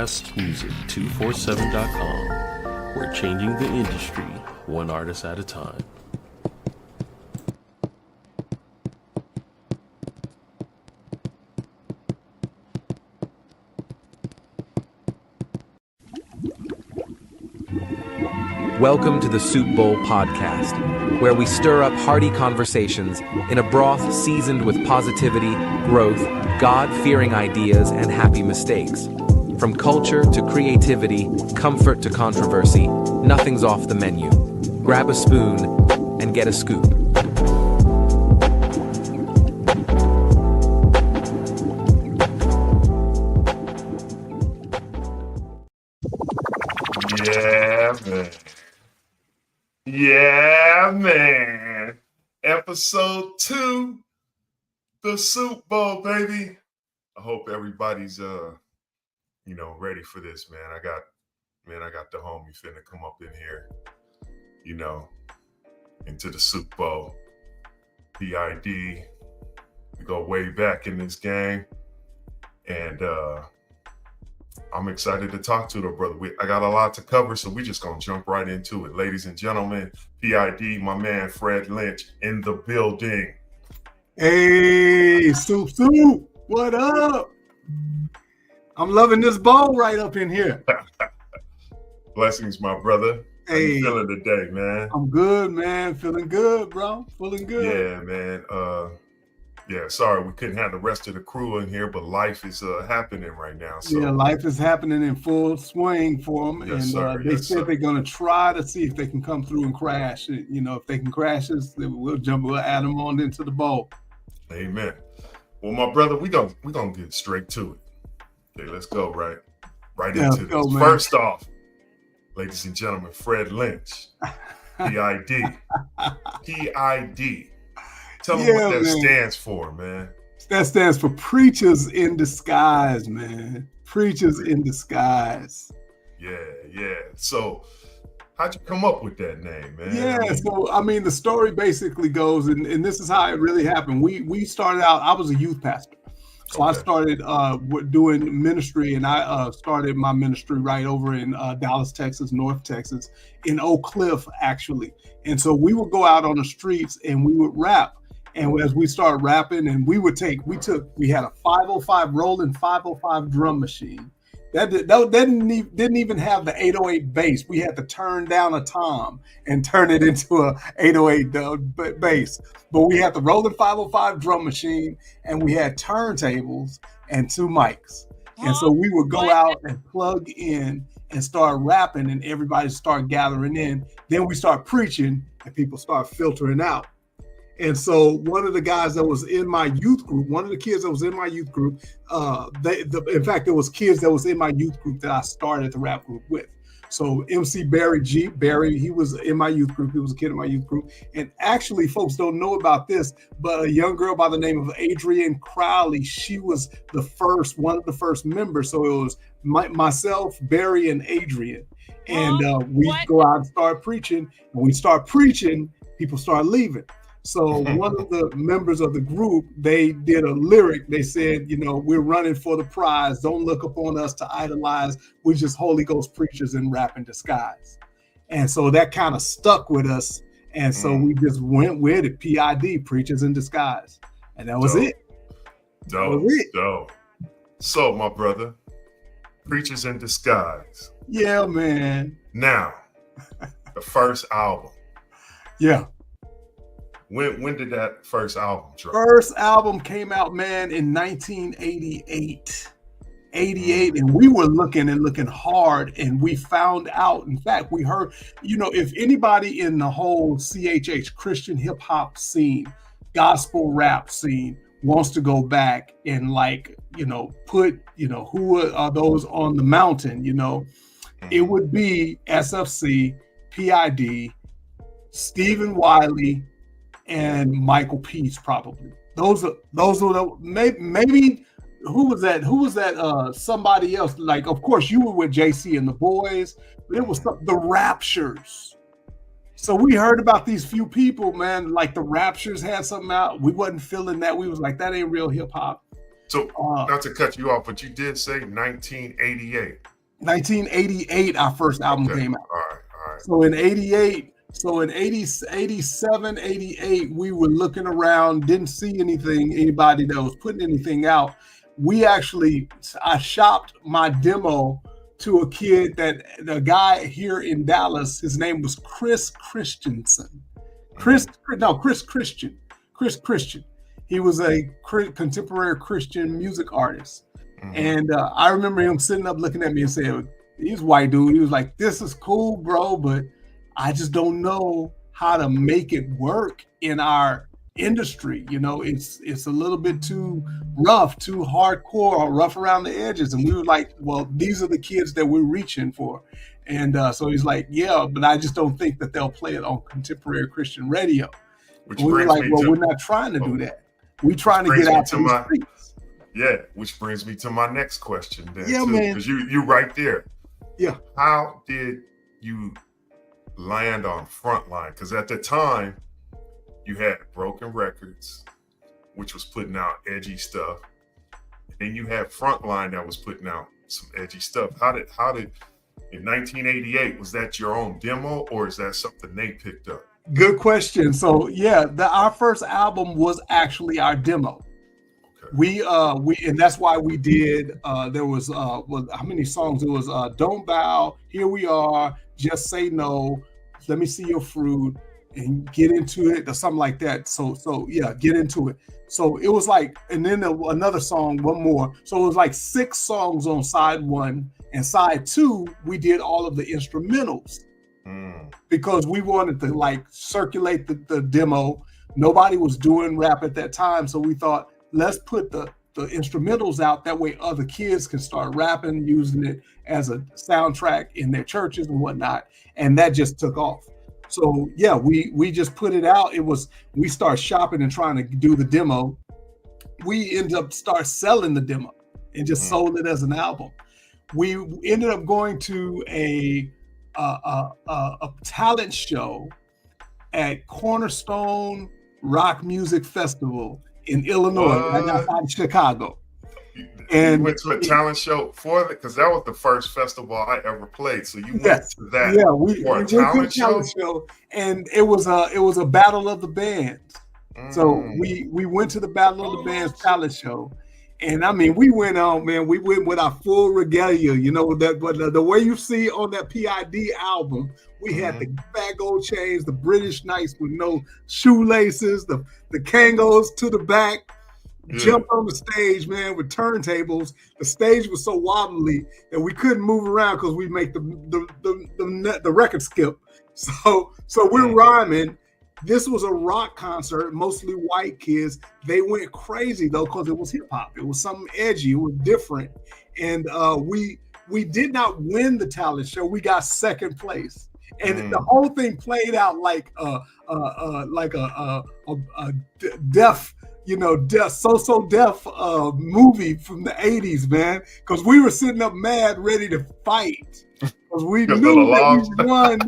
podcastmusic247.com. We're changing the industry one artist at a time. Welcome to the Soup Bowl Podcast, where we stir up hearty conversations in a broth seasoned with positivity, growth, God-fearing ideas, and happy mistakes. From culture to creativity, comfort to controversy, nothing's off the menu. Grab a spoon and get a scoop. Yeah, man. Episode 2, the Soup Bowl, baby. I hope everybody's ready for this, man. I got the homie finna come up in here, into the Soup Bowl. P.I.D. We go way back in this game. And I'm excited to talk to the brother. I got a lot to cover, so we just gonna jump right into it. Ladies and gentlemen, P.I.D, my man Fred Lynch in the building. Hey, Soup, what up? I'm loving this bowl right up in here. Blessings, my brother. How you feeling today, man? I'm good, man. Feeling good, bro. Feeling good. Yeah, man. Sorry we couldn't have the rest of the crew in here, but life is happening right now. So. Yeah, life is happening in full swing for them. Yes, sir. They said they're going to try to see if they can come through and crash. If they can crash us, then we'll add them on into the bowl. Amen. Well, my brother, we gonna get straight to it. Okay, let's go right into this. Man. First off, ladies and gentlemen, Fred Lynch, P.I.D. P.I.D. Tell them what that stands for, man. That stands for Preachers in Disguise, man. Preachers in Disguise. Yeah. So, how'd you come up with that name, man? The story basically goes, and this is how it really happened. We started out, I was a youth pastor. So I started doing ministry, and I started my ministry right over in Dallas, Texas, North Texas, in Oak Cliff, actually. And so we would go out on the streets and we would rap. And as we started rapping, and we had a 505 rolling 505 drum machine. That didn't even have the 808 bass. We had to turn down a tom and turn it into a 808 bass. But we had the rolling 505 drum machine, and we had turntables and 2 mics. And so we would go out and plug in and start rapping, and everybody start gathering in. Then we start preaching, and people start filtering out. And so one of the guys that was in my youth group, one of the kids that was in my youth group, in fact, there was kids that was in my youth group that I started the rap group with. So MC Barry, he was in my youth group. He was a kid in my youth group. And actually, folks don't know about this, but a young girl by the name of Adrienne Crowley, she was one of the first members. So it was myself, Barry, and Adrienne. And we go out and start preaching. And when we start preaching, people start leaving. So one of the members of the group, they did a lyric. They said, we're running for the prize. Don't look upon us to idolize. We're just Holy Ghost preachers in rap in disguise. And so that kind of stuck with us. And so we just went with it, P.I.D., Preachers in Disguise. And that was it. Dope. So, my brother, Preachers in Disguise. Yeah, man. Now, the first album. Yeah. When did that first album drop? First album came out, man, in 1988. 88, and we were looking hard, and we found out, in fact, we heard, if anybody in the whole CHH, Christian hip hop scene, gospel rap scene, wants to go back and put, who are those on the mountain, it would be SFC, P.I.D, Stephen Wiley, and Michael Peace, probably. Those are the maybe who was that? Somebody else. Like, of course, you were with JC and the boys, but it was the Raptures. So we heard about these few people, man. Like the Raptures had something out. We wasn't feeling that. We was like, that ain't real hip hop. So not to cut you off, but you did say 1988. 1988, our first album came out. All right. So in 88, so in 80, 87, 88, we were looking around, didn't see anybody that was putting anything out. I shopped my demo to a kid the guy here in Dallas, his name was Chris Christian. Chris Christian. He was a contemporary Christian music artist. And I remember him sitting up looking at me and saying, he's a white dude. He was like, this is cool, bro, but I just don't know how to make it work in our industry. You know, it's a little bit too rough, too hardcore, or rough around the edges. And we were like, well, these are the kids that we're reaching for. And so he's like, yeah, but I just don't think that they'll play it on contemporary Christian radio. We were like, well, we're not trying to do that. We're trying to get out to the streets. Yeah, which brings me to my next question then. Yeah, man. Because you right there. Yeah. How did you land on Frontline? Because at the time, you had Broken Records, which was putting out edgy stuff. And then you had Frontline that was putting out some edgy stuff. How did in 1988, was that your own demo or is that something they picked up? Good question. So yeah, our first album was actually our demo. Okay. And that's why we did. There was how many songs? It was "Don't Bow," "Here We Are," "Just Say No," "Let Me See Your Fruit," and "Get Into It," or something like that. So yeah, "Get Into It." So it was like, and then another song, one more. So it was like 6 songs on side 1, and side 2 we did all of the instrumentals. Because we wanted to like circulate the demo. Nobody was doing rap at that time, so we thought, let's put the instrumentals out. That way other kids can start rapping, using it as a soundtrack in their churches and whatnot. And that just took off. So yeah, we just put it out. We started shopping and trying to do the demo. We ended up selling the demo and just sold it as an album. We ended up going to a talent show at Cornerstone Rock Music Festival in Illinois, right outside of Chicago. And you went to a talent show for it? Because that was the first festival I ever played. So you went to that. Yeah, we went to a talent show, and it was a battle of the bands. So we went to the Battle of the Bands talent show. And I mean, we went on, man. We went with our full regalia, you know, that. But the way you see on that P.I.D. album, we had the fat gold chains, the British Knights with no shoelaces, the Kangos to the back, jumped on the stage, man, with turntables. The stage was so wobbly that we couldn't move around because we make the record skip. So we're rhyming. This was a rock concert, mostly white kids. They went crazy though, because it was hip hop. It was something edgy. It was different. And we did not win the talent show. We got second place. And the whole thing played out like a deaf, you know, so deaf movie from the 80s, man. Because we were sitting up mad, ready to fight. Because we knew that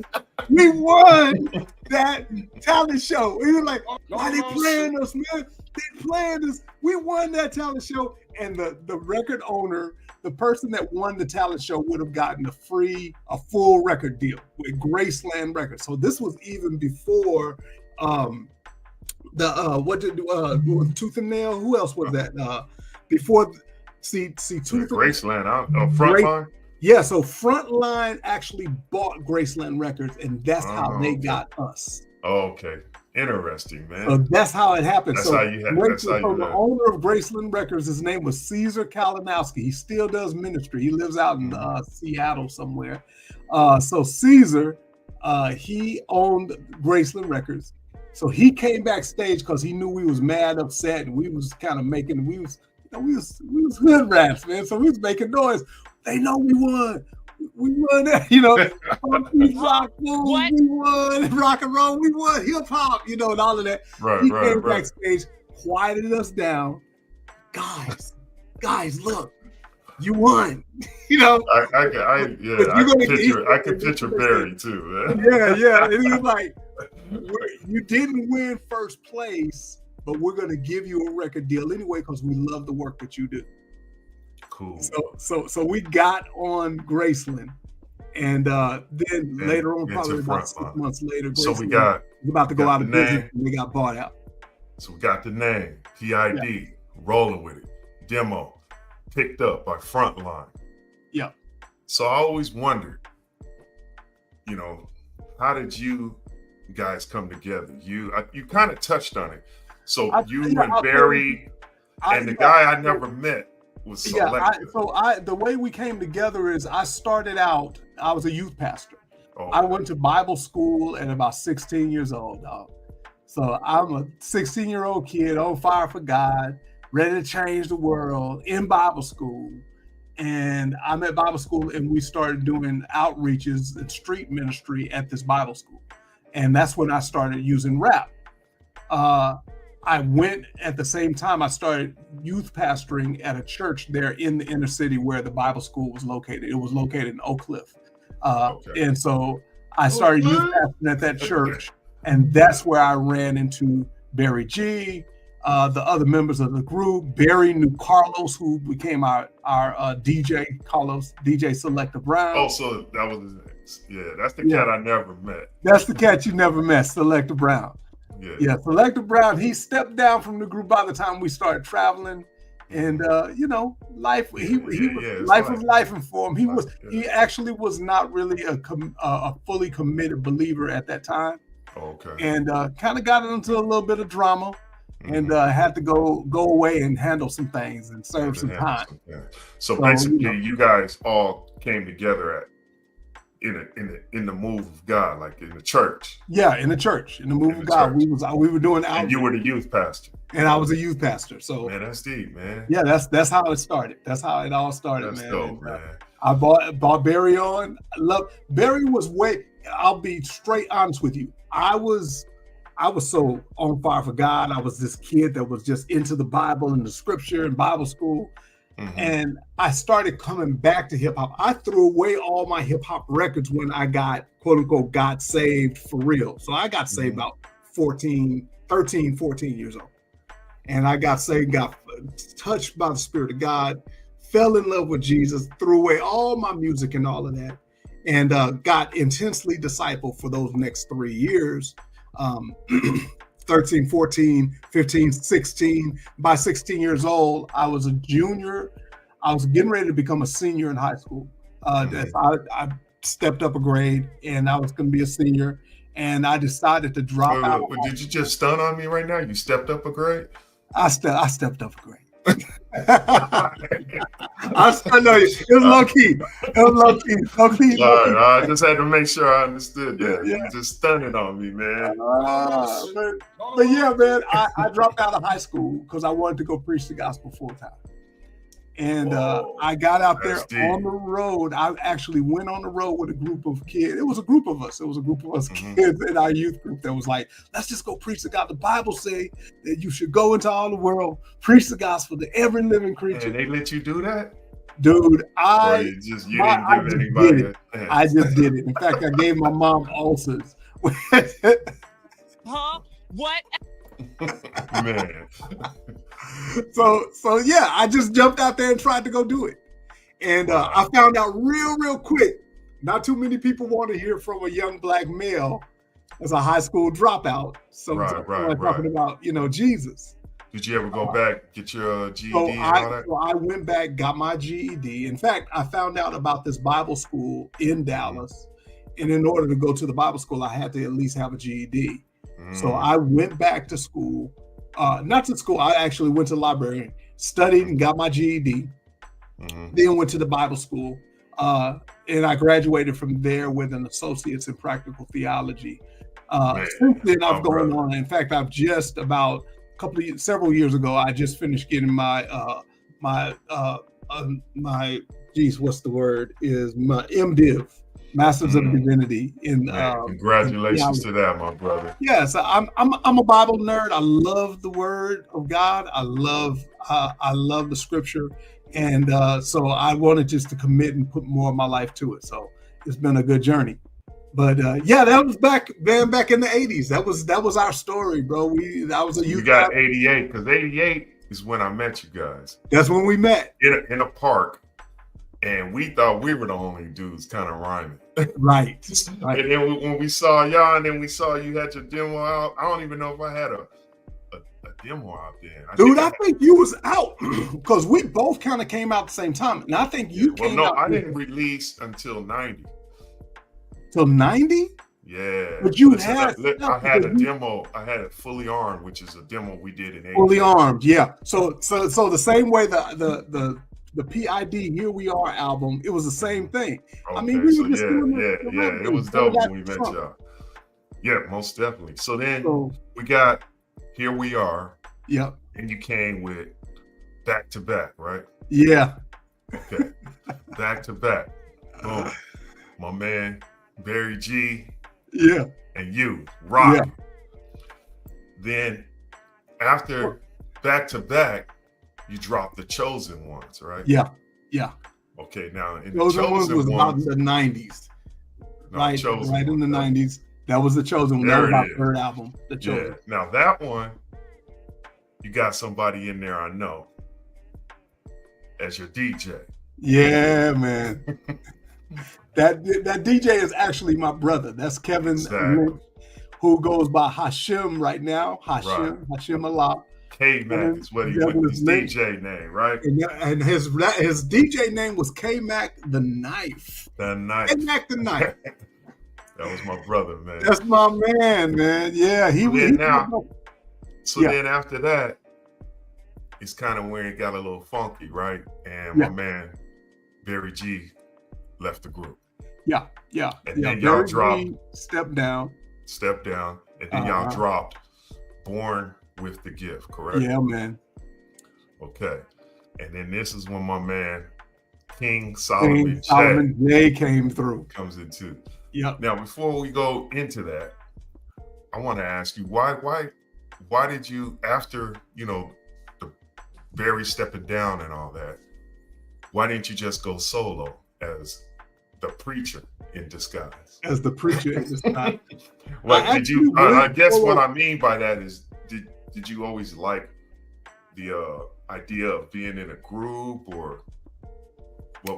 we won that talent show. We were like, why they playing us, man? They playing us. We won that talent show. And the record owner, the person that won the talent show, would have gotten a full record deal with Graceland Records. So this was even before Tooth and Nail. Who else was that? Before Tooth Graceland, Frontline. Yeah, so Frontline actually bought Graceland Records, and that's how they got us. Oh, okay. Interesting, man. So that's how it happened. That's so how you had the owner of Graceland Records, his name was Caesar Kalinowski. He still does ministry. He lives out in Seattle somewhere. So Caesar, he owned Graceland Records. So he came backstage because he knew we was mad upset, and we was kind of making, we was hood rats, man. So we was making noise. They know we won. We won that, you know. Rock, we won rock and roll. We won hip hop, you know, and all of that. He came backstage, quieted us down. Guys, look, you won. You know. I can picture Barry too. Man. Yeah. And he was like, "You didn't win first place, but we're gonna give you a record deal anyway because we love the work that you do." Cool. So we got on Graceland, and then later on, probably about 6 months later, so Graceland we got was about to go out of business, name. and we got bought out. So we got the name, P.I.D, rolling with it, demo, picked up by Frontline. Yeah. So I always wondered, how did you guys come together? You kind of touched on it. So you and Barry and the guy I never met was Selective. The way we came together is I started out, I was a youth pastor. Oh. I went to Bible school at about 16 years old, dog. So I'm a 16-year-old kid on fire for God, ready to change the world in Bible school. And I'm at Bible school, and we started doing outreaches and street ministry at this Bible school. And that's when I started using rap. I went at the same time, I started youth pastoring at a church there in the inner city where the Bible school was located. It was located in Oak Cliff. And so I started youth pastoring at that church. And that's where I ran into Barry G, the other members of the group. Barry knew Carlos, who became our DJ, Carlos, DJ Selective Brown. Oh, so that was his name. Yeah, that's the cat I never met. That's the cat you never met, Selective Brown. Yeah, Selective Brown, he stepped down from the group by the time we started traveling. And life was life for him. He actually was not really a fully committed believer at that time. Okay. And kind of got into a little bit of drama, and had to go away and handle some things and serve some time. So basically, you guys all came together in the move of God, like in the church. Yeah, in the church, in the move of God. Church. We were doing outreach. And you were the youth pastor. And I was a youth pastor. So man, that's deep, man. Yeah, that's how it started. That's how it all started, that's man. Dope, man. I bought Barry on. Barry was I'll be straight honest with you. I was so on fire for God. I was this kid that was just into the Bible and the scripture and Bible school. And I started coming back to hip hop. I threw away all my hip hop records when I got, quote unquote, got saved for real. So I got saved about 13, 14 years old. And I got saved, got touched by the Spirit of God, fell in love with Jesus, threw away all my music and all of that, and got intensely discipled for those next 3 years. 13, 14, 15, 16. By 16 years old, I was a junior. I was getting ready to become a senior in high school. I stepped up a grade, and I was going to be a senior, and I decided to drop out. But did you just stun on me right now? You stepped up a grade? I stepped up a grade. I know it was low key. I just had to make sure I understood that. Yeah. You just stunning on me, man. But yeah, man, I dropped out of high school because I wanted to go preach the gospel full time. And I got out there on the road. I actually went on the road with a group of kids. It was a group of us. Kids in our youth group that was like, let's just go preach the gospel. The Bible say that you should go into all the world, preach the gospel to every living creature. And they let you do that? Dude, I just did it. In fact, I gave my mom ulcers. Huh? What? Man. So yeah, I just jumped out there and tried to go do it. And I found out real quick, not too many people want to hear from a young black male as a high school dropout. So talking about, Jesus. Did you ever go back, get your GED So and all that? I went back, got my GED. In fact, I found out about this Bible school in Dallas. And in order to go to the Bible school, I had to at least have a GED. So I went back to school. Not to school, I actually went to the library, studied and got my GED, then went to the Bible school, and I graduated from there with an associate's in practical theology. Since then, I've gone on. In fact, I've just about several years ago, I just finished getting my my MDiv. Masters of Divinity in congratulations to that, my brother. Yes, I'm a Bible nerd. I love the Word of God. I love the Scripture, and so I wanted just to commit and put more of my life to it. So it's been a good journey. But that was back in the 80s. That was our story, bro. I was a youth. You got 88 because 88 is when I met you guys. That's when we met. In a park, and we thought we were the only dudes kind of rhyming. Right. And then when we saw y'all, and then we saw you had your demo out. I don't even know if I had a demo out there. I think you was out because we both kind of came out at the same time. And I think you came out. I didn't release until 90. Till 90? Yeah. But you I had a demo. I had it Fully Armed, which is a demo we did in 80. Fully Armed, yeah. So the same way the P.I.D. Here We Are album, it was the same thing. Okay, I mean, we were just it was dope when we met y'all. Yeah, most definitely. So then we got Here We Are. Yep. And you came with Back to Back, right? Yeah. Okay. Back to Back. Boom. My man, Barry G. Yeah. And you, Rock. Yeah. Then after Back to Back, you dropped The Chosen Ones, right? Yeah. Yeah. Okay, now in Chosen Ones was about in the 90s. Right in the 90s. That was The Chosen One. That was our third album, The Chosen. Yeah. Now that one, you got somebody in there I know as your DJ. Yeah, man. that DJ is actually my brother. That's Kevin, who goes by Hashim right now. Hashim Allah. K-Mac is what his DJ name, right? And his DJ name was K-Mac the Knife. The Knife. K-Mac the Knife. That was my brother, man. That's my man. Yeah, then after that, it's kind of where it got a little funky, right? And my man Barry G left the group. Yeah. And then y'all dropped Step Down, and then y'all dropped Born with the Gift, correct? Yeah, man. Okay. And then this is when my man King Solomon J came through. Comes in too. Yep. Now, before we go into that, I want to ask you why did you, after the Barry stepping down and all that, why didn't you just go solo as the preacher in disguise? As the preacher in disguise. I guess what I mean by that is, did you always like the idea of being in a group, or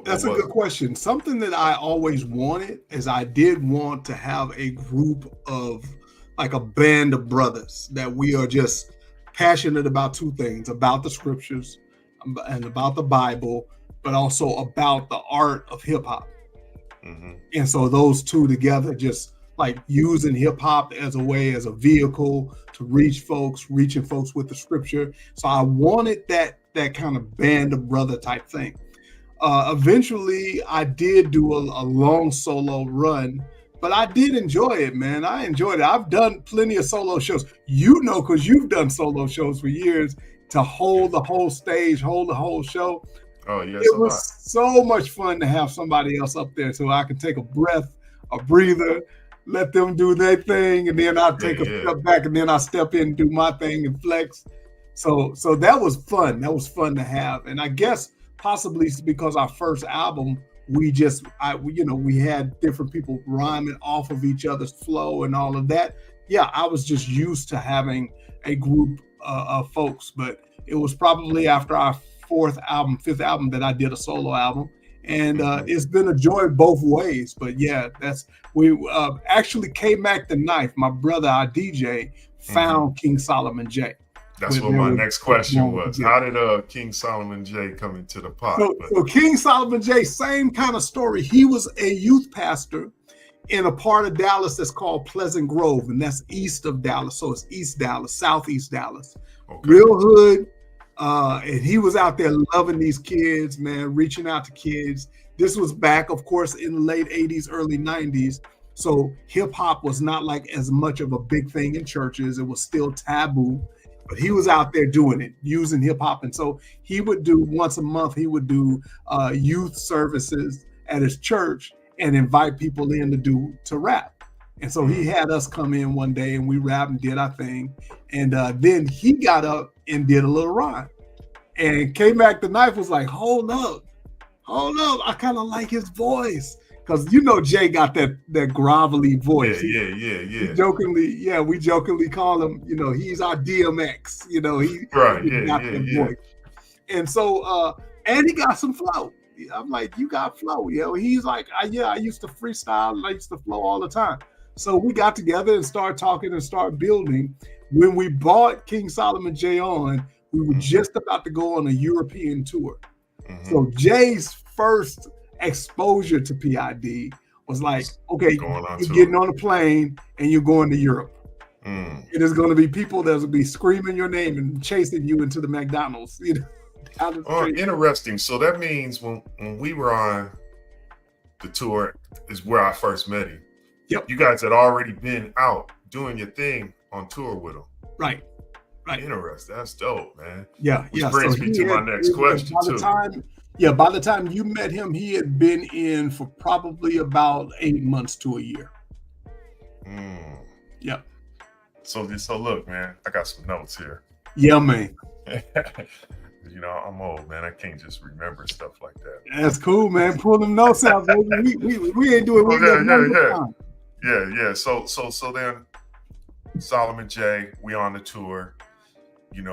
That's a good question. Something that I always wanted is I did want to have a group of, like a band of brothers that we are just passionate about two things, about the scriptures and about the Bible, but also about the art of hip hop. Mm-hmm. And so those two together, just like using hip hop as a vehicle to reaching folks with the scripture. So I wanted that kind of band of brother type thing. Eventually I did do a long solo run, but I did enjoy it, man. I enjoyed it. I've done plenty of solo shows, because you've done solo shows for years, to hold the whole stage, hold the whole show. Oh, yes. It was so much fun to have somebody else up there so I can take a breath, a breather, let them do their thing, and then I'll take a step back, and then I'll step in and do my thing and flex. So that was fun. That was fun to have. And I guess possibly because our first album, we had different people rhyming off of each other's flow and all of that. Yeah, I was just used to having a group of folks, but it was probably after our fifth album that I did a solo album. And it's been a joy both ways. But yeah, actually K-Mac the Knife, my brother, our DJ, found King Solomon J. That's what my next question was. How did King Solomon J come into the pot? So King Solomon J, same kind of story. He was a youth pastor in a part of Dallas that's called Pleasant Grove, and that's east of Dallas. So it's East Dallas, Southeast Dallas. Okay. Real hood. And he was out there loving these kids, man, reaching out to kids. This was back, of course, in the late 80s, early 90s. So hip hop was not like as much of a big thing in churches. It was still taboo. But he was out there doing it, using hip hop. And so he would do once a month, he would do youth services at his church and invite people in to rap. And so he had us come in one day and we rapped and did our thing. And then he got up and did a little rhyme. And K-Mac the Knife was like, hold up. I kind of like his voice. because Jay got that grovelly voice. Yeah. We jokingly call him, he's our DMX. He got that voice. And so and he got some flow. I'm like, you got flow, He's like, I used to freestyle and I used to flow all the time. So we got together and started talking and started building. When we bought King Solomon J on, we were just about to go on a European tour. So Jay's first exposure to P.I.D. was like, okay, you're getting on a plane and you're going to Europe. It is going to be people that will be screaming your name and chasing you into the McDonald's. Interesting. So that means when we were on the tour is where I first met him. Yep. You guys had already been out doing your thing on tour with him. Right. Interesting. That's dope, man. Yeah. Which brings me to my next question too. By the time you met him, he had been in for probably about 8 months to a year. Yep. So look, man, I got some notes here. Yeah, man. I'm old, man. I can't just remember stuff like that. That's cool, man. Pull them notes out, baby. We ain't doing Yeah. So then Solomon J, we on the tour, and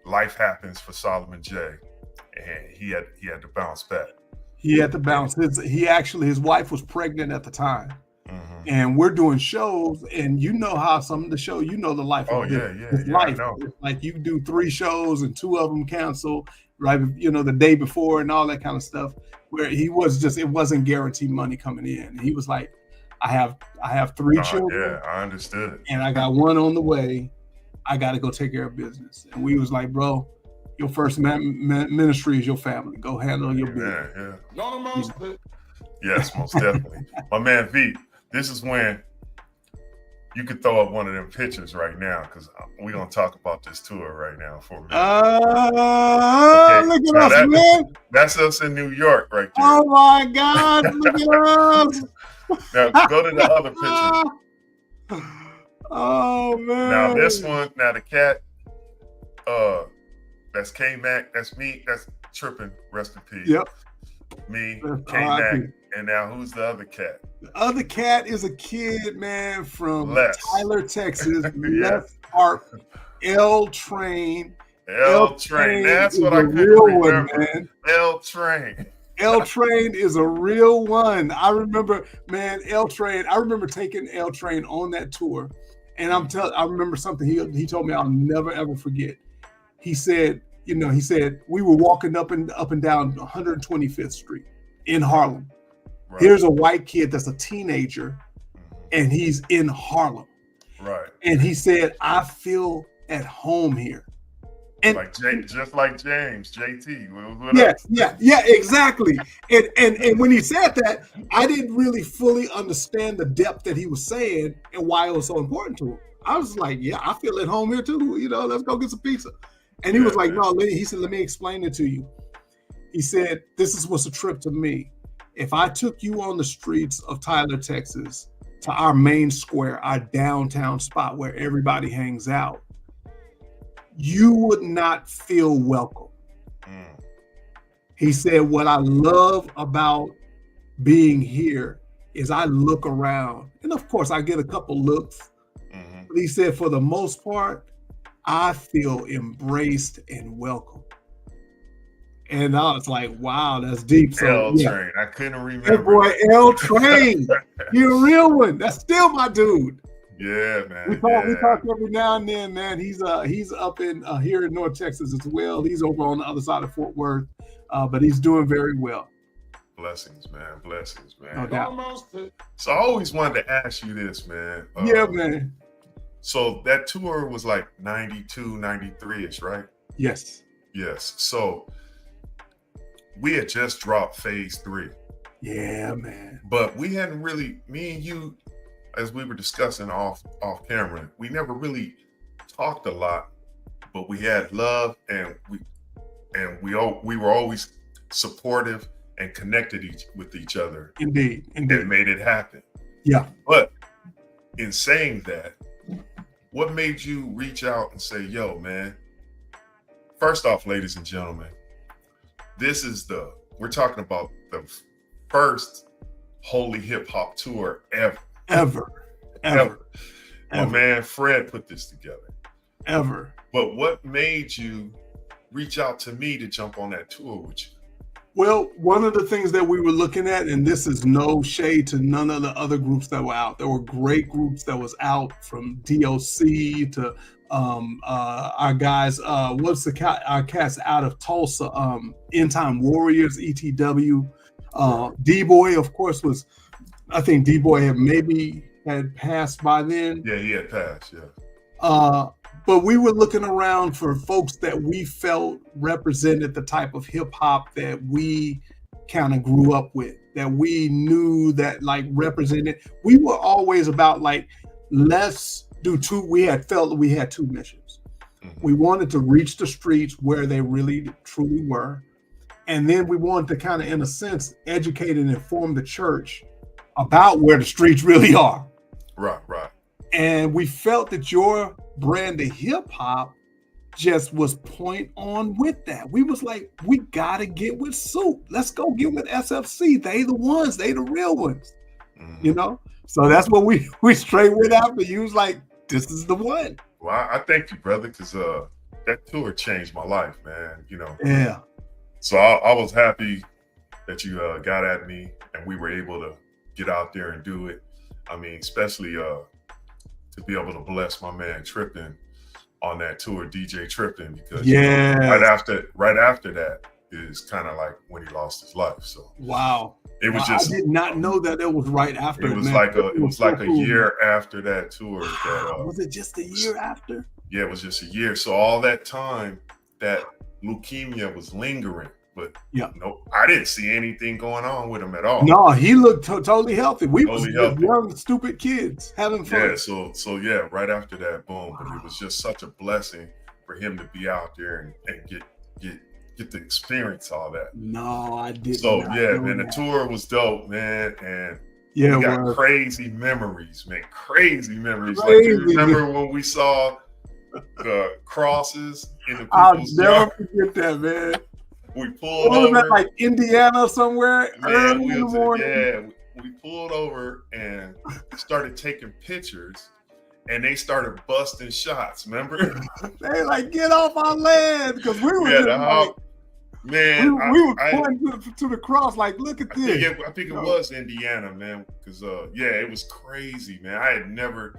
life happens for Solomon J, and he had to bounce back. He had to bounce. His wife was pregnant at the time. And we're doing shows, and how some of the show, the life of his life. Like you do 3 shows and 2 of them cancel, right? The day before and all that kind of stuff. Where he was it wasn't guaranteed money coming in. And he was like, I have 3 children. Yeah, I understood. And I got 1 on the way. I got to go take care of business. And we was like, bro, your first ministry is your family. Go handle your business. Yeah. Yes, most definitely. My man V. This is when you could throw up one of them pictures right now, because we're going to talk about this tour right now for a minute. Look at us, man. That's us in New York right there. Oh, my God. Look at us. Now, go to the other picture. Oh, man. Now, this one, the cat, that's K-Mac. That's me. That's Trippin'. Rest in peace. Yep. Me, K-Mac. And now who's the other cat? The other cat is a kid, man, from Tyler, Texas. Yes. Park, L Train. L Train. That's what I couldn't remember. Man. L Train. L Train is a real one. I remember, man, L Train. I remember taking L Train on that tour. And I remember something he told me I'll never, ever forget. He said, we were walking up and down 125th Street in Harlem. Right. Here's a white kid that's a teenager, and he's in Harlem. Right. And he said, I feel at home here. And just like James, JT. Yeah, exactly. And when he said that, I didn't really fully understand the depth that he was saying and why it was so important to him. I was like, yeah, I feel at home here too. Let's go get some pizza. And he was like, no, he said, let me explain it to you. He said, this is what's a trip to me. If I took you on the streets of Tyler, Texas, to our main square, our downtown spot where everybody hangs out, you would not feel welcome. He said, what I love about being here is I look around, and of course I get a couple looks, but he said, for the most part, I feel embraced and welcome. And I was like, wow, that's deep. So, L Train. I couldn't remember. That boy, L Train. You're a real one. That's still my dude. Yeah, man. We talk every now and then, man. He's up in here in North Texas as well. He's over on the other side of Fort Worth, but he's doing very well. Blessings, man. Blessings, man. No doubt. So I always wanted to ask you this, man. Yeah, man. So that tour was like 92, 93-ish, right? Yes. Yes. So we had just dropped phase 3. Yeah, man. But we hadn't really, me and you, as we were discussing off camera, we never really talked a lot, but we had love, and we were always supportive and connected with each other. Indeed. And made it happen. Yeah. But in saying that, what made you reach out and say, yo, man, first off, ladies and gentlemen, we're talking about the first holy hip hop tour ever. Ever. My man Fred put this together. Ever. But what made you reach out to me to jump on that tour with you? Well, one of the things that we were looking at, and this is no shade to none of the other groups that were out. There were great groups that was out, from DOC to our guys. Our cast out of Tulsa? End Time Warriors, ETW. D-Boy, of course, was. I think D-Boy had passed by then. Yeah, he had passed. Yeah. But we were looking around for folks that we felt represented the type of hip hop that we kind of grew up with, that we knew that like represented. We were always about like, let's do two. We had felt that we had two missions. Mm-hmm. We wanted to reach the streets where they really truly were. And then we wanted to kind of, in a sense, educate and inform the church about where the streets really are. Right. And we felt that your brand of hip hop just was point on with that. We was like, we gotta get with Soup. Let's go get with SFC. They the ones, they the real ones. Mm-hmm. You know? So that's what we straight went after. You was like, this is the one. Well, I thank you, brother, because that tour changed my life, man. You know. Yeah. So I was happy that you got at me and we were able to get out there and do it. I mean, especially to be able to bless my man Trippin on that tour, DJ Trippin, because right after that is kind of like when he lost his life. So wow, it was just. I did not know that it was right after. It was like a year after that tour. Was it just a year after? Yeah, it was just a year. So all that time, that leukemia was lingering. But no, I didn't see anything going on with him at all. No, he looked totally healthy. We were young, stupid kids having fun. Yeah, so yeah, right after that, boom. But it was just such a blessing for him to be out there and get to experience all that. No, I didn't. So man, the tour was dope, man, and we got crazy memories, man. Crazy memories. Like you remember when we saw the crosses in the people's I'll never forget that, man. We pulled over, like Indiana somewhere early in the morning. Yeah, we pulled over and started taking pictures, and they started busting shots. Remember? They like, get off our land, because we were we were pointing to the cross like, look at this. I think it was Indiana, man, because it was crazy, man. I had never.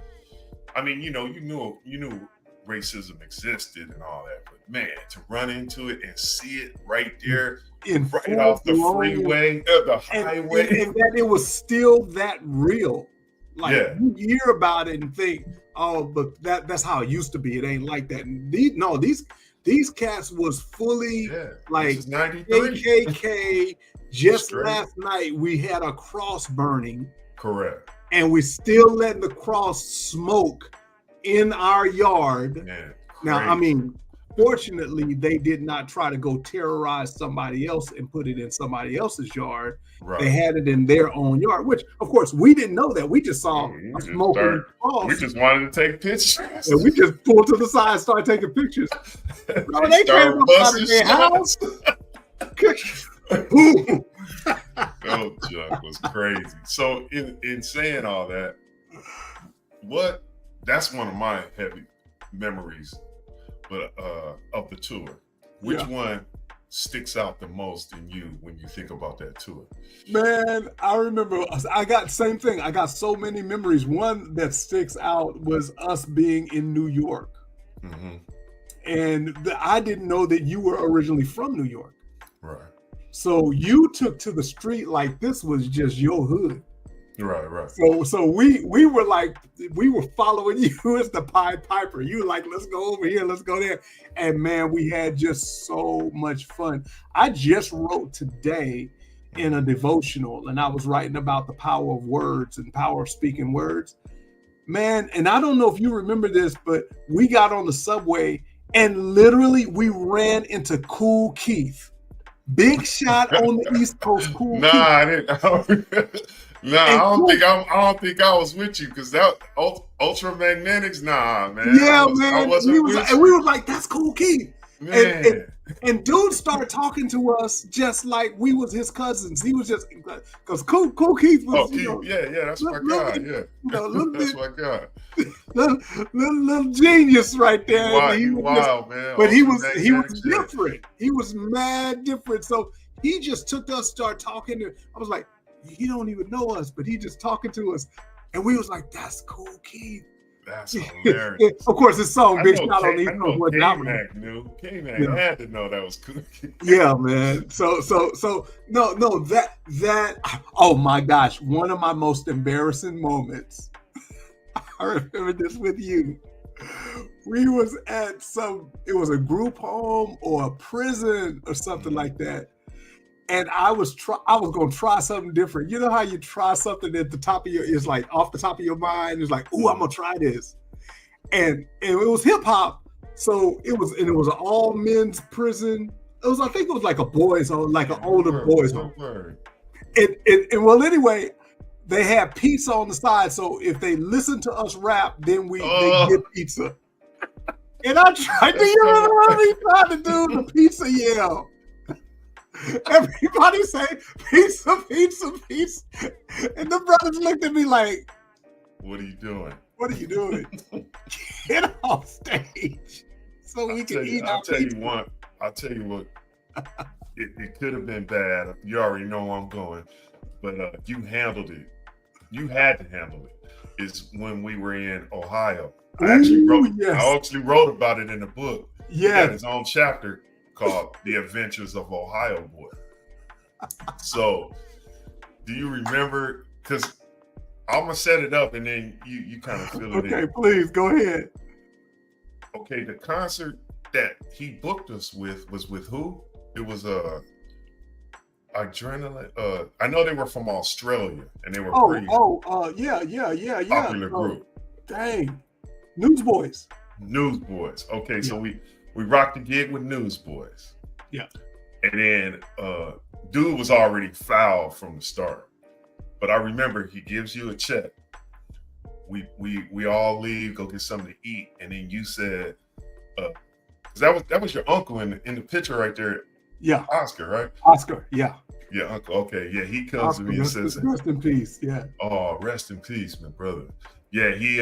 I mean, you knew racism existed and all that, but man, to run into it and see it right there, right off the freeway, the highway, and that it was still that real. Like you hear about it and think, oh, but that's how it used to be. It ain't like that. And these cats was fully like KKK. Just straight. Last night we had a cross burning. Correct. And we still letting the cross smoke in our yard. Man, now, I mean, fortunately, they did not try to go terrorize somebody else and put it in somebody else's yard. Right. They had it in their own yard, which, of course, we didn't know that. We just saw a smoking cross. We just wanted to take pictures. And we just pulled to the side and started taking pictures. Bro, they came up out of their house. Oh, Chuck was crazy. So, in saying all that, that's one of my heavy memories, but of the tour. Which one sticks out the most in you when you think about that tour? Man, I remember I got same thing. I got so many memories. One that sticks out was us being in New York. Mm-hmm. And I didn't know that you were originally from New York. Right. So you took to the street like this was just your hood. Right. So we were like, we were following you as the Pied Piper. You were like, let's go over here, let's go there. And man, we had just so much fun. I just wrote today in a devotional, and I was writing about the power of words and power of speaking words. Man, and I don't know if you remember this, but we got on the subway and literally we ran into Cool Keith. Big shot on the East Coast, Cool Keith. I didn't. I don't think I was with you, because that ultra magnetics. Nah, man. Yeah, man. We were like, that's Cool Keith. And dude started talking to us just like we was his cousins. He was just because Cool Keith was, that's my guy. Little That's bit, my guy. little genius right there. Wild, man. But he was Magnetic different. He was mad different. So he just took us, started talking to. I was like, he don't even know us, but he just talking to us, and we was like, that's Cool Keith. That's hilarious. Of course, his song "Big Shot on These." K-Mac knew. K-Mac had to know that was Cool Keith. Yeah, man. So no, that. Oh my gosh, one of my most embarrassing moments. I remember this with you. We was at it was a group home or a prison or something like that. And I was going to try something different. You know how you try something at the top of it's like off the top of your mind. It's like, ooh, I'm going to try this. And it was hip hop. So it was an all men's prison. I think it was like a boys' home, like an older boys' home. And well, anyway, they had pizza on the side. So if they listen to us rap, then they get pizza. And I tried to, you remember me trying to do the pizza yell. Everybody say pizza, pizza, pizza. And the brothers looked at me like, what are you doing? What are you doing? Get off stage so we can eat our pizza. I'll tell you what, it could have been bad. You already know where I'm going. But you handled it. You had to handle it. It's when we were in Ohio. I actually wrote about it in the book. Yeah. He got his own chapter called The Adventures of Ohio Boy. So, do you remember? Because I'm going to set it up and then you kind of fill it in. Okay, please, go ahead. Okay, the concert that he booked us with was with who? It was Adrenaline. I know they were from Australia and they were yeah. Popular group. Dang. Newsboys. Okay, yeah. So we rocked the gig with Newsboys. Yeah. And then dude was already foul from the start. But I remember he gives you a check. We all leave, go get something to eat, and then you said, that was your uncle in the picture right there. Yeah. Oscar, right? Oscar, yeah. Yeah, uncle. Okay, yeah. He comes to me and says, "Rest in peace." Yeah. Oh, rest in peace, my brother. Yeah, he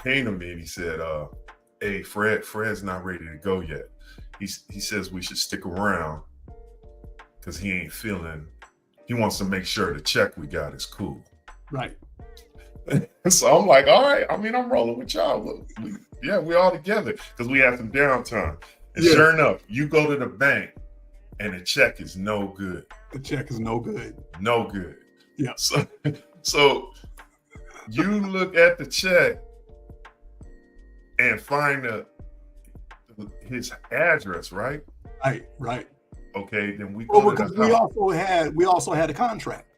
came to me and he said, "Hey, Fred's not ready to go yet. He says we should stick around because he ain't feeling. He wants to make sure the check we got is cool." Right. So I'm like, all right. I mean, I'm rolling with y'all. We all together because we had some downtime. And sure enough, you go to the bank and the check is no good. The check is no good. No good. Yeah. So you look at the check and find his address, right? Right. Okay, then we go to the house. we also had a contract.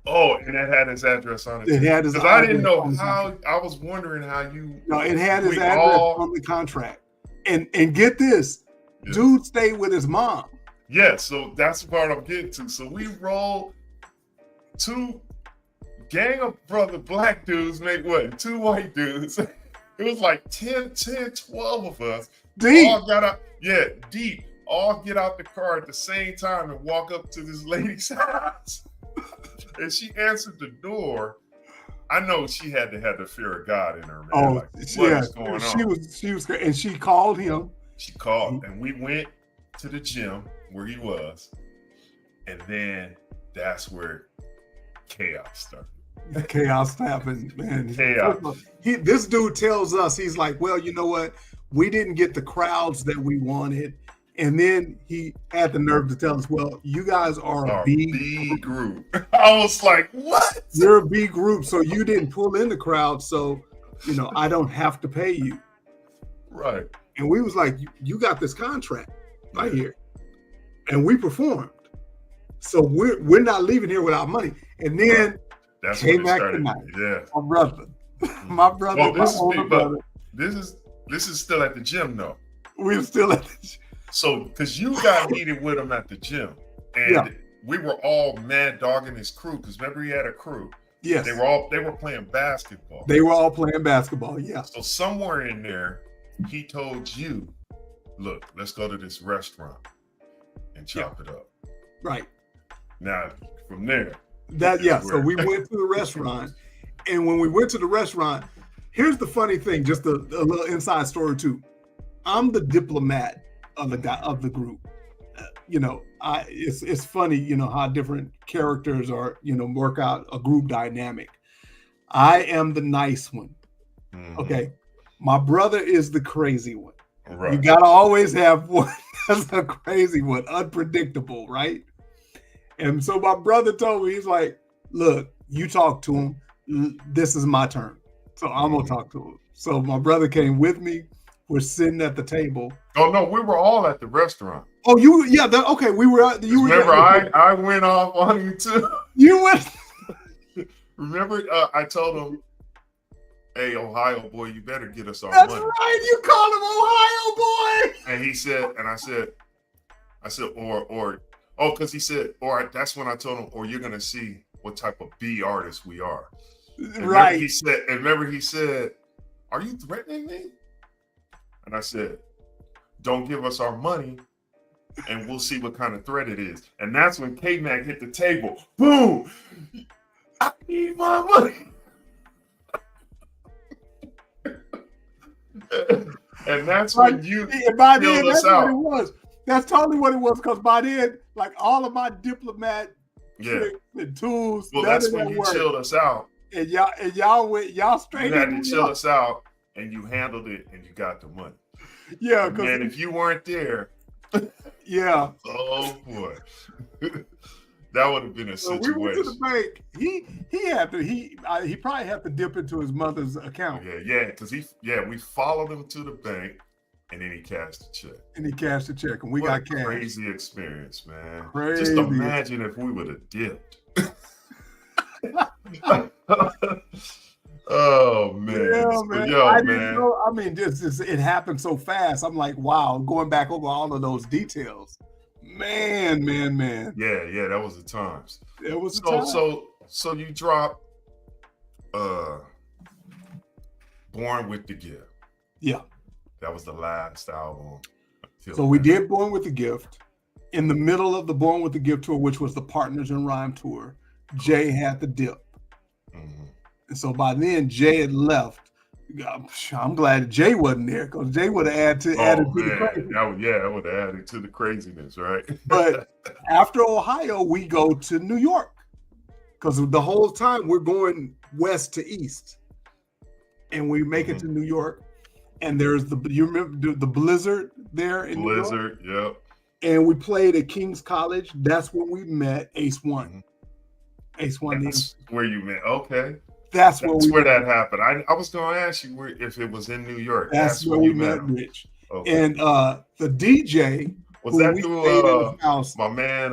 Oh, and it had his address on it. It had his address. I didn't know how. I was wondering how you. No, it had his address on the contract. And get this, dude stayed with his mom. Yeah, so that's the part I'm getting to. So we roll two gang of brother black dudes make what? Two white dudes. It was like 10, 12 of us. Deep. All got out. Yeah, deep. All get out the car at the same time and walk up to this lady's house. And she answered the door. I know she had to have the fear of God in her, man. Oh, like, what is going on? She was, and she called him. She called, and we went to the gym where he was, and then that's where chaos started. Chaos happened, man. Chaos. This dude tells us, he's like, well, you know what? We didn't get the crowds that we wanted. And then he had the nerve to tell us, well, you guys are a B group. I was like, what? You're a B group, so you didn't pull in the crowd, so, I don't have to pay you. Right. And we was like, you got this contract right here. And we performed. So we're not leaving here without money. And then that's came back started. tonight. Yeah. My brother. Well, my older brother. This is still at the gym though. We're still at the gym. So, because you got heated with him at the gym, and we were all mad dogging his crew. Because remember, he had a crew. Yes, they were playing basketball. They were all playing basketball. Yeah. So somewhere in there, he told you look, let's go to this restaurant and chop it up. Right. Now, from there. So we went to the restaurant, and when we went to the restaurant, here's the funny thing, just a little inside story too. I'm the diplomat of the group. It's funny, how different characters are, work out a group dynamic. I am the nice one. Mm-hmm. Okay. My brother is the crazy one. Right. You gotta always have one that's a crazy one, unpredictable, right? And so my brother told me, he's like, look, you talk to him. This is my turn. So I'm gonna talk to him. So my brother came with me. We're sitting at the table. Oh no, we were all at the restaurant. Oh, okay. We were. Remember, I went off on you too. You went. Remember, I told him, "Hey, Ohio boy, you better get us our money." That's right. You called him Ohio boy. And he said, and I said, because he said, that's when I told him, or you're gonna see what type of B artists we are. And right. Remember he said, "Are you threatening me?" And I said, "Don't give us our money, and we'll see what kind of threat it is." And that's when K-Mac hit the table. Boom! I need my money. And that's when you by then, that's what it was. That's totally what it was, because by then, like all of my diplomat tricks and tools. Well, that's when you chilled us out. And y'all straight. You had to chill us out, and you handled it, and you got the money. Yeah, and if you weren't there, yeah. Oh boy, that would have been a situation. We went to the bank. He probably had to dip into his mother's account. Yeah, because we followed him to the bank, and then he cashed the check. And we got cash. Crazy experience, man. Crazy. Just imagine if we would have dipped. Oh man! Yeah, man. It happened so fast. I'm like, wow. Going back over all of those details, man. Yeah, that was the times. It was the time. So you dropped, "Born with the Gift." Yeah, that was the last album. So we did "Born with the Gift." In the middle of the "Born with the Gift" tour, which was the Partners in Rhyme tour, Jay had the dip. Mm-hmm. And so by then, Jay had left. I'm glad Jay wasn't there, because Jay would have added to the craziness. That would have added to the craziness, right? But after Ohio, we go to New York, because the whole time we're going west to east. And we make it to New York, and there's you remember the Blizzard there in New York? Blizzard, yep. And we played at King's College. That's when we met Ace One. Mm-hmm. Ace One. That's where you met. Okay. That's where that happened. I was going to ask you if it was in New York. That's where we met Rich. Okay. And the DJ was that through my man,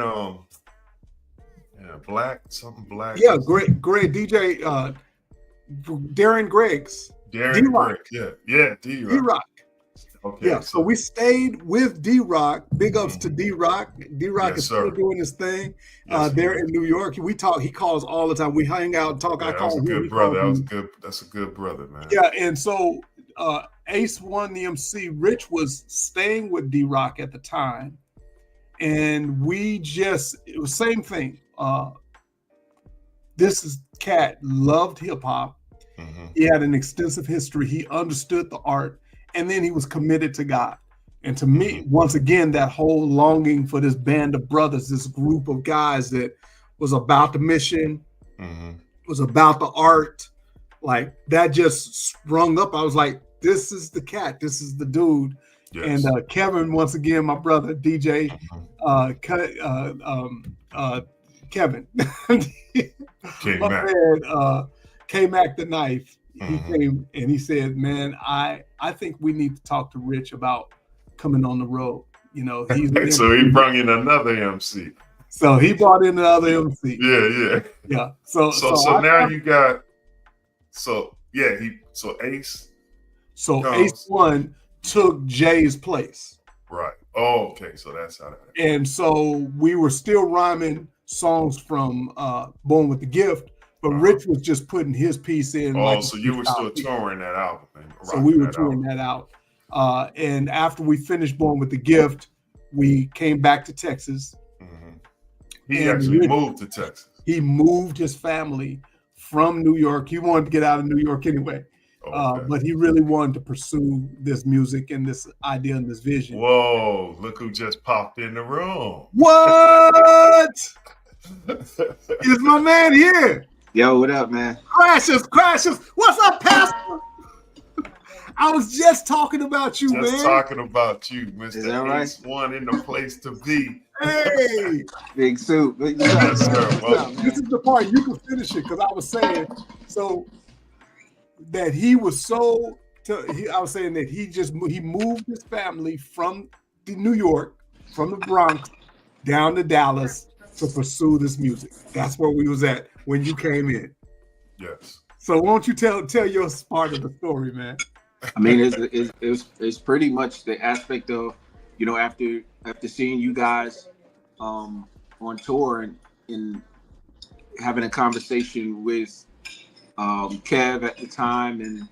Black. Yeah, great DJ, Darren Griggs. D-Rock. Yeah, D-Rock. Okay. Yeah, so we stayed with D-Rock. Big ups to D-Rock. D-Rock is still doing his thing there in New York. We talk. He calls all the time. We hang out and talk. Yeah, I call him. Good brother. That's a good brother, man. Yeah, and so Ace One, the MC, Rich was staying with D-Rock at the time, and it was same thing. This cat loved hip hop. Mm-hmm. He had an extensive history. He understood the art. And then he was committed to God. And to me, once again, that whole longing for this band of brothers, this group of guys that was about the mission, was about the art, like that just sprung up. I was like, this is the cat. This is the dude. Yes. And Kevin, once again, my brother, DJ, Kevin. K-Mac the Knife. He came and he said, "Man, I think we need to talk to Rich about coming on the road." So he brought in another MC. So he brought in another MC. Yeah. So now you got. Ace. So Ace One took Jay's place. Right. Oh, okay. So that's how that happened. And so we were still rhyming songs from "Born with the Gift." But Rich was just putting his piece in. So you were still touring that album. So we were touring that out. And after we finished Born with the Gift, we came back to Texas. He actually moved to Texas. He moved his family from New York. He wanted to get out of New York anyway. But he really wanted to pursue this music and this idea and this vision. Whoa, look who just popped in the room. What? Is my man here? Yo, what up, man? Crashes. What's up, Pastor? I was just talking about you, man. Just talking about you, Mr. Is that right? Ace One in the place to be. Hey, Big Soup. Yes, sir. Well, this is the part you can finish it because I was saying so that he was so. I was saying that he moved his family from New York, from the Bronx, down to Dallas to pursue this music. That's where we was at when you came in. yes. So why don't you tell your part of the story, man? I mean, it's pretty much the aspect of, you know, after seeing you guys on tour and having a conversation with Kev at the time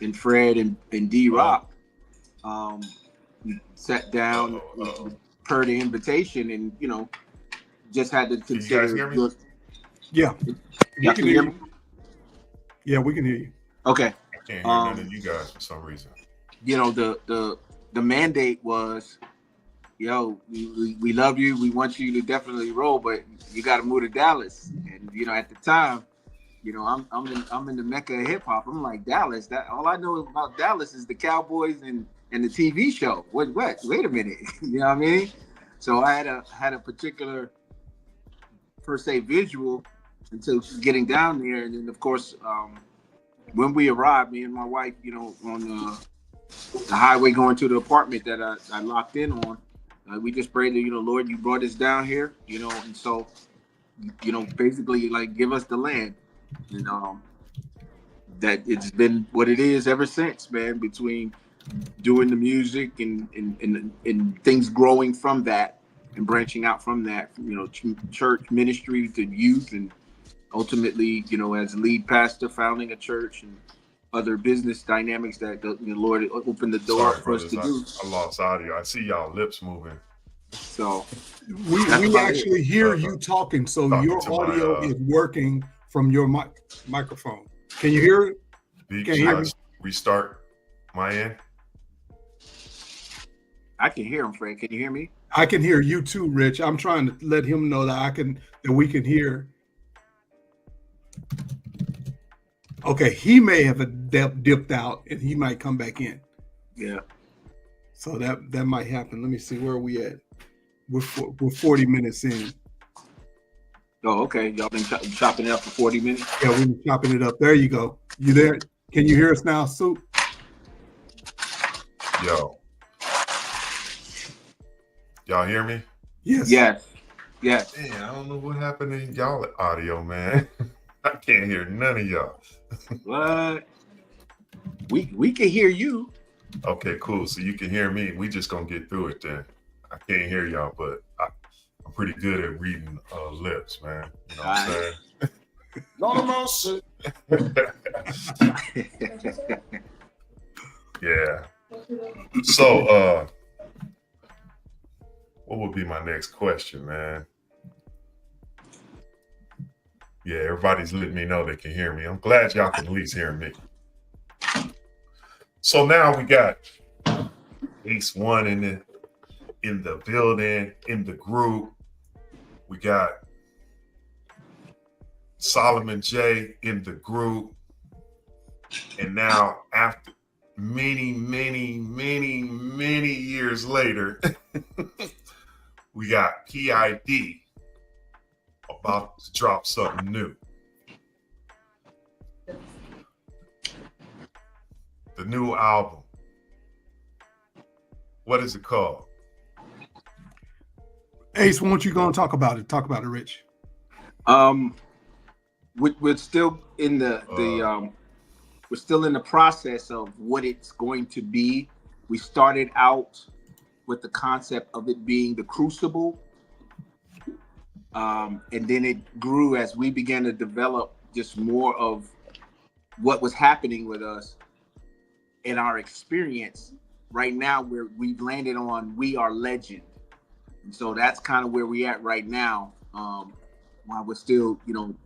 and Fred and D-Rock, we sat down per the invitation and, you know, just had to consider. Can you guys hear me? Yeah. Y'all can hear me? Yeah, we can hear you. Okay. I can't hear none of you guys for some reason. You know, the mandate was, yo, we love you. We want you to definitely roll, but you got to move to Dallas. And you know, at the time, you know, I'm in the mecca of hip hop. I'm like, Dallas. That all I know about Dallas is the Cowboys and the TV show. What? Wait a minute. You know what I mean? So I had a particular per se visual until getting down there, and then of course. When we arrived, me and my wife, you know, on the highway going to the apartment that I locked in on, we just prayed that, you know, Lord, you brought us down here, you know, and so, you know, basically like give us the land, and that it's been what it is ever since, man. Between doing the music and things growing from that and branching out from that, you know, church ministry to youth and. Ultimately, you know, as lead pastor, founding a church and other business dynamics that the Lord opened the door for us to do. I lost audio. I see y'all lips moving. So we actually hear you talking, so your audio is working from your microphone. Can you hear it? Can you hear me? Restart my end. I can hear him, Fred. Can you hear me? I can hear you too, Rich. I'm trying to let him know that we can hear. Okay, he may have dipped out and he might come back in. Yeah. So that might happen. Let me see, where are we at? We're 40 minutes in. Oh, okay. Y'all been chopping it up for 40 minutes? Yeah, we've been chopping it up. There you go. You there? Can you hear us now, Soup? Yo. Y'all hear me? Yes. Yes. Man, I don't know what happened in y'all audio, man. I can't hear none of y'all. What? We can hear you. Okay, cool. So you can hear me. We just gonna get through it then. I can't hear y'all, but I'm pretty good at reading lips, man. You know what I'm saying? Yeah. So what would be my next question, man? Yeah, everybody's letting me know they can hear me. I'm glad y'all can at least hear me. So now we got Ace One in the building, in the group. We got Solomon J in the group. And now after many years later, we got P.I.D. about to drop something new. The new album. What is it called? Ace, why don't you go and talk about it? Talk about it, Rich. We're still in we're still in the process of what it's going to be. We started out with the concept of it being the Crucible. And then it grew as we began to develop just more of what was happening with us in our experience right now we've landed on We Are Legend. And so that's kind of where we at right now. While we're still,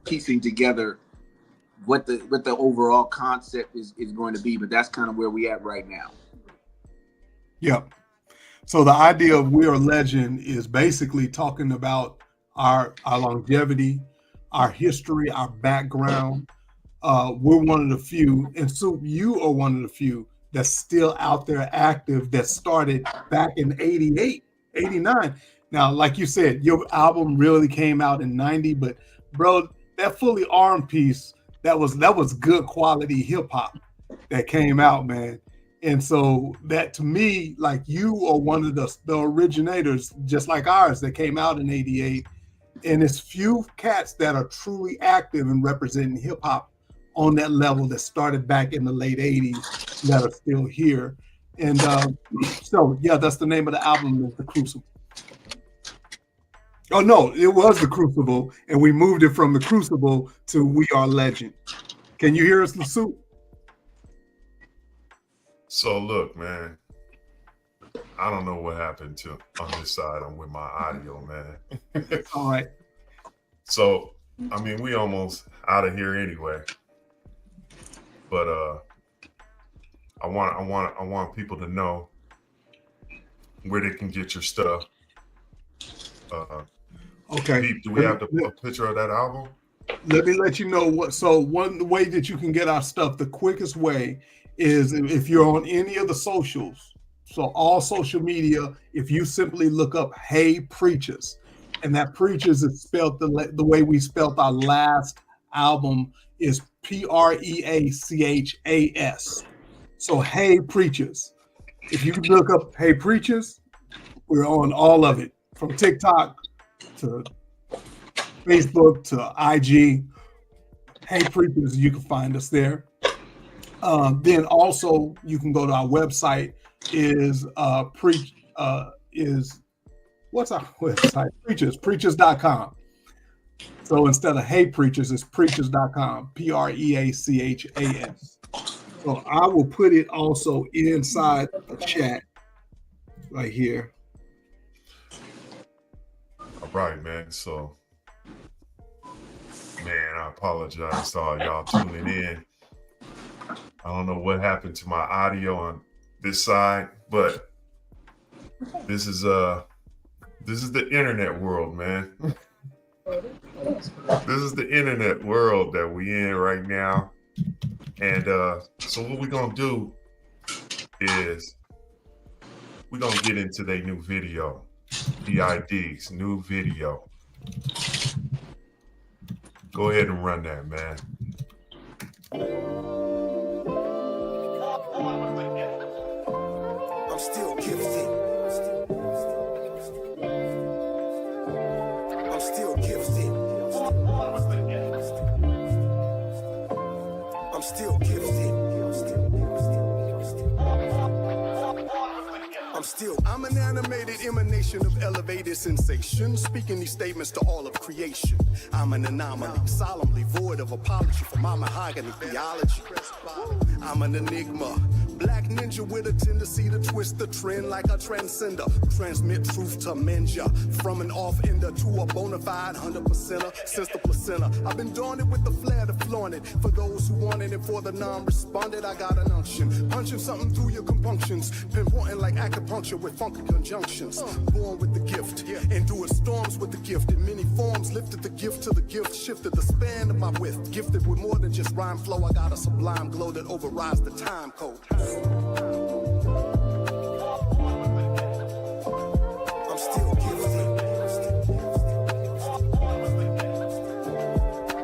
piecing together what the overall concept is going to be, but that's kind of where we at right now. Yep. So the idea of We Are Legend is basically talking about our longevity, our history, our background. We're one of the few, and Soup, you are one of the few that's still out there active, that started back in 88, 89. Now, like you said, your album really came out in 90, but bro, that Fully Armed piece, that was good quality hip hop that came out, man. And so that, to me, like, you are one of the originators, just like ours, that came out in 88. And it's few cats that are truly active and representing hip hop on that level that started back in the late 80s that are still here. And so, yeah, that's the name of the album, is The Crucible. Oh, no, it was The Crucible, and we moved it from The Crucible to We Are Legend. Can you hear us, the Soup? So look, man, I don't know what happened on this side. I'm with my audio, man. All right. So, I mean, we almost out of here anyway. But I want people to know where they can get your stuff. Okay. Pete, do we have a picture of that album? Let me let you know what. So one way that you can get our stuff, the quickest way, is if you're on any of the socials. So all social media, if you simply look up Hey Preachers, and that Preachers is spelled the way we spelled our last album, is Preachas. So Hey Preachers. If you look up Hey Preachers, we're on all of it, from TikTok to Facebook to IG. Hey Preachers, you can find us there. Then also you can go to our website. What's our website? Preachers.com. So instead of Hey Preachers, it's preachers.com. Preachas. So I will put it also inside the chat right here. All right, man. So, man, I apologize to all y'all tuning in. I don't know what happened to my audio on this side, but this is the internet world, man. This is the internet world that we in right now. And so what we're gonna do is we're gonna get into their new video, P.I.D's new video. Go ahead and run that, man. I'm still gifted. I'm still gifted. I'm still gifted. I'm an animated emanation of elevated sensation, speaking these statements to all of creation. I'm an anomaly, solemnly void of apology for my mahogany theology. I'm an enigma, black ninja with a tendency to twist the trend like a transcender. Transmit truth to mend ya, from an off-ender to a bona fide 100%er since the placenta. I've been doing it with the flair to flaunt it. For those who wanted it, for the non-responded, I got an unction. Punching something through your compunctions, pinpointing like acupuncture with funky conjunctions. Born with the gift, endured storms with the gift. In many forms, lifted the gift to the gift, shifted the span of my width. Gifted with more than just rhyme flow, I got a sublime glow that overrides the time code. I'm still gifted.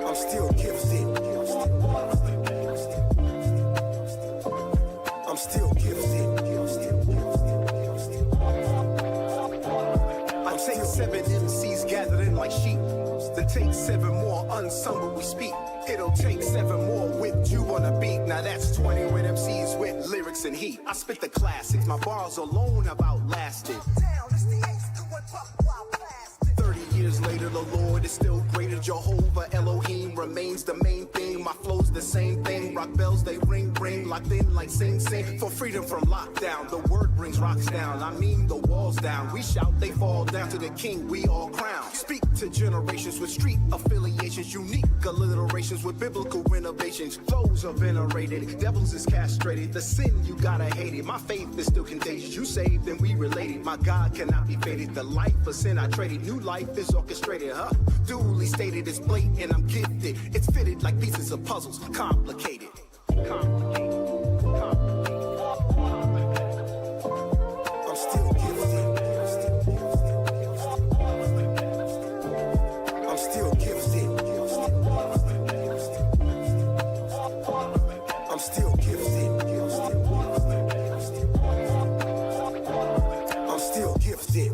I'm still gifted. I'm still gifted. I'm saying 7 MCs gathered in like sheep. That takes 7 more unsung when we speak. It'll take 7 more with you on a beat. Now that's 20 with MCs with lyrics and heat. I spit the classics, my bars alone have outlasted. 30 years later, the Lord is still greater. Jehovah Elohim remains the main thing. My flow's the same thing. Rock bells, they ring, ring. game, locked in like Sing Sing. For freedom from lockdown, the word brings rocks down. I mean the walls down. We shout, they fall down to the king we all crown. Speak to generations with street affiliations, unique alliterations with biblical renovations. Flows are venerated, devils is castrated. The sin, you gotta hate it. My faith is still contagious. You saved and we related. My God cannot be faded. The life of sin I traded. New life is orchestrated, huh? Duly stated, it's blatant, I'm gifted. It's fitted like pieces of puzzles, complicated. I'm still gifted. I'm still gifted. I'm still gifted. I'm still gifted.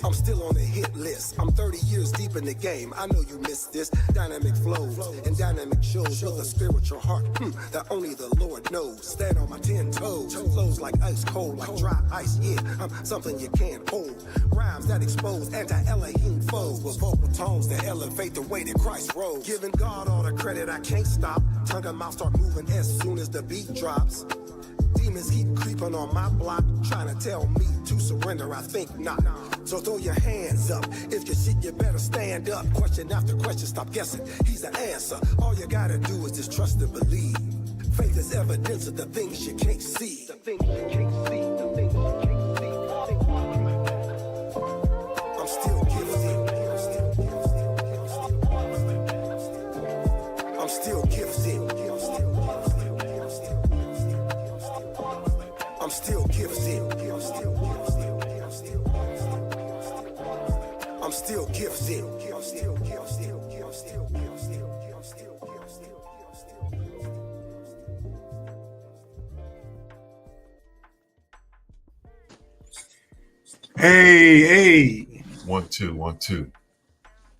I'm still on the hit list. I'm 30 years deep in the game. I know you missed this. Dynamic flows and dynamic shows with a spiritual heart that only the Lord knows. Stand on my 10 toes. Flows like ice cold, like dry ice. Yeah, I'm something you can't hold. Rhymes that expose anti-Elohim foes with vocal tones that elevate the way that Christ rose. Giving God all the credit, I can't stop. Tongue and mouth start moving as soon as the beat drops. Demons keep creeping on my block, trying to tell me to surrender, I think not. So throw your hands up. If you shit, you better stand up. Question after question, stop guessing. He's the answer. All you gotta do is just trust and believe. Faith is evidence of the things you can't see. The things you can't see. The things you can't see. I'm still gifted. I'm still gifted. I'm still gifted. I'm still gifted. Hey. 1 2 1 2.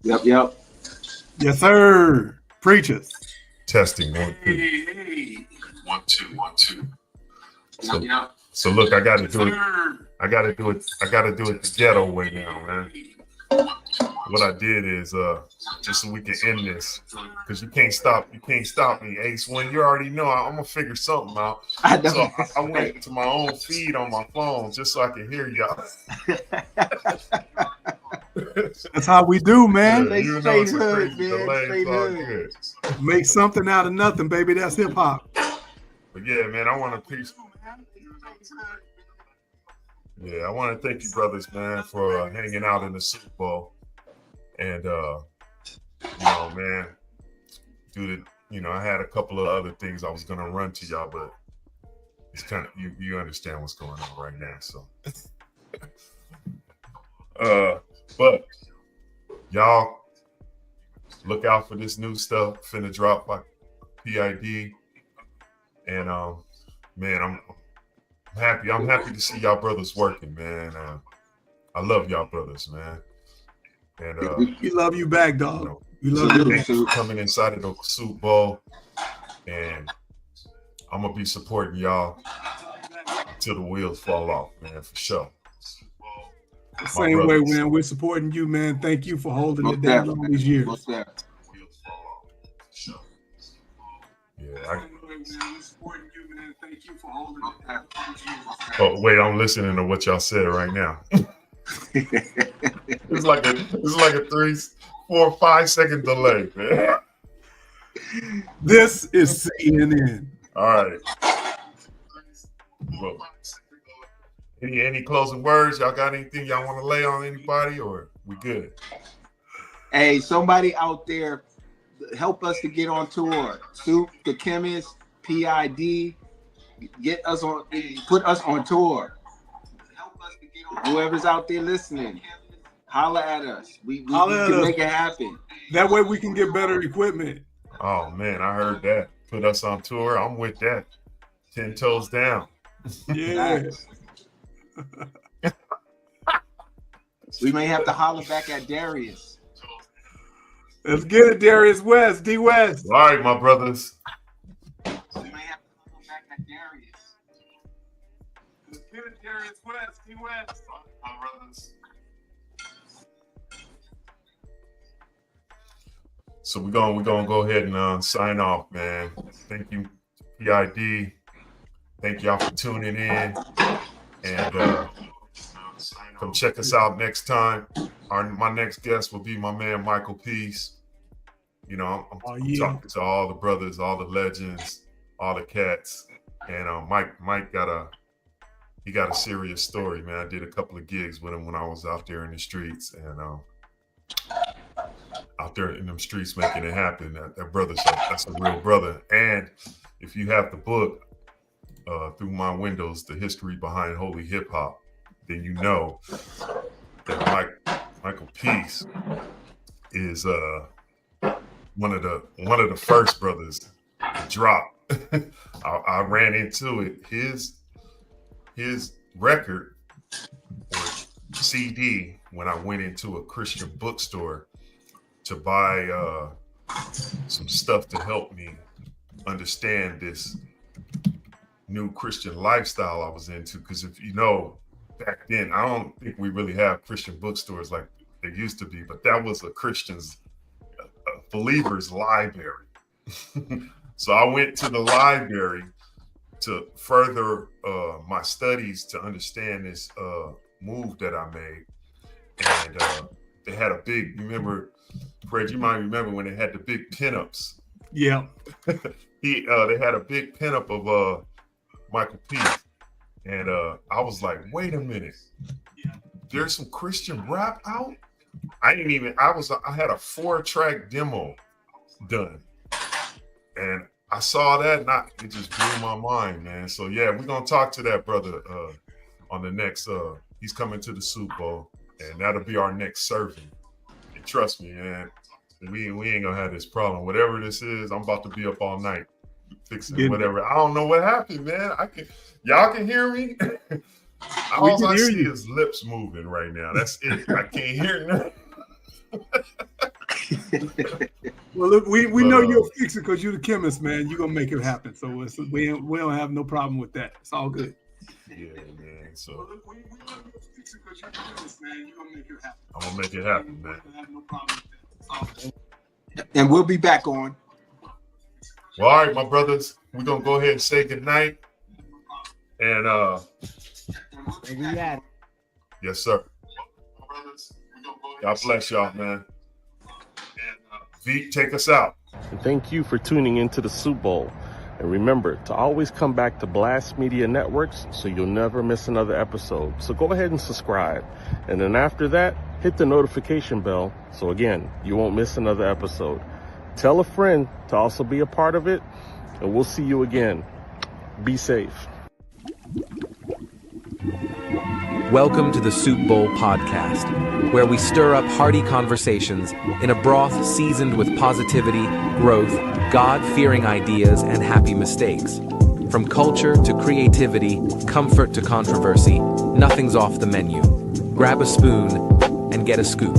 Yep. Yes, sir. Preachers. Testing 1 2. Hey. 1 2 1 2. So, Yep. so look, I gotta do it. I gotta do it the ghetto way now, man. What I did is just so we can end this, because you can't stop me, Ace. When you already know I'm gonna figure something out. So I went to my own feed on my phone just so I could hear y'all. That's how we do, man. Yeah, even though it's a crazy delay, it's all good. Make something out of nothing, baby. That's hip hop. But yeah, man, I want to thank you, brothers, man, for hanging out in the Super Bowl. And man, dude, I had a couple of other things I was gonna run to y'all, but it's kind of you understand what's going on right now, so. But y'all look out for this new stuff finna drop by P.I.D. And man, I'm happy. I'm happy to see y'all brothers working, man. I love y'all brothers, man. And we love you back, dog. We love you. Thanks for coming inside of the Super Bowl, and I'm gonna be supporting y'all till the wheels fall off, man, for sure. The same way, man. We're supporting you, man. Thank you for holding it down all these years. Yeah, oh wait, I'm listening to what y'all said right now. It's like a 3, 4, 5 second delay, man. This is CNN. All right. Well, any closing words? Y'all got anything y'all want to lay on anybody, or we good? Hey, somebody out there, help us to get on tour. Soup, the Chemist, P.I.D. Get us on, put us on tour. Whoever's out there listening, holla at us. We can make it happen. That way we can get better equipment. Oh man, I heard that. Put us on tour. I'm with that. 10 toes down. Yeah. We may have to holler back at Darius. Let's get it, Darius West, D West. All right, my brothers. We may have to holler back at Darius. Let's get it, Darius West, D West. My brothers. So we're gonna go ahead and sign off, man. Thank you, P.I.D. Thank y'all for tuning in. And come check us out next time. My next guest will be my man, Michael Peace. You know, I'm talking to all the brothers, all the legends, all the cats. And Mike got a serious story, man. I did a couple of gigs with him when I was out there in the streets, and out there in them streets making it happen. That brother's that's a real brother. And if you have the book, Through My Windows, The History Behind Holy Hip Hop, then you know that Michael Peace is one of the first brothers to drop. I ran into it. His record or CD when I went into a Christian bookstore to buy some stuff to help me understand this new Christian lifestyle I was into. Because if you know, back then, I don't think we really have Christian bookstores like they used to be, but that was a believer's library. So I went to the library to further my studies to understand this move that I made. And they had a big, you remember, Fred, you might remember when they had the big pinups. Yeah. They had a big pinup of Michael Peace. And I was like, wait a minute. There's some Christian rap out? I had a 4-track demo done. And I saw that and it just blew my mind, man. So yeah, we're gonna talk to that brother on the next he's coming to the Super Bowl, and that'll be our next serving. And trust me, man, we ain't gonna have this problem. Whatever this is, I'm about to be up all night fixing whatever. I don't know what happened, man. Y'all can hear me? All I see is lips moving right now. That's it. I can't hear nothing. Well, look, we know you'll fix it because you're the chemist, man. You're gonna make it happen. So we don't have no problem with that. It's all good. Yeah, man. So well, look, we know you'll fix it because you're the chemist, man. You're gonna make it happen. I'm gonna make it happen, man. We don't have no problem with that. It's all good. And we'll be back on. Well, all right, my brothers, we're gonna go ahead and say goodnight. And yes, sir. God bless y'all, man. V, take us out. And thank you for tuning into the Super Bowl. And remember to always come back to Blast Media Networks so you'll never miss another episode. So go ahead and subscribe. And then after that, hit the notification bell. So again, you won't miss another episode. Tell a friend to also be a part of it. And we'll see you again. Be safe. Welcome to the Soup Bowl podcast, where we stir up hearty conversations in a broth seasoned with positivity, growth, God-fearing ideas, and happy mistakes. From culture to creativity, comfort to controversy, nothing's off the menu. Grab a spoon and get a scoop.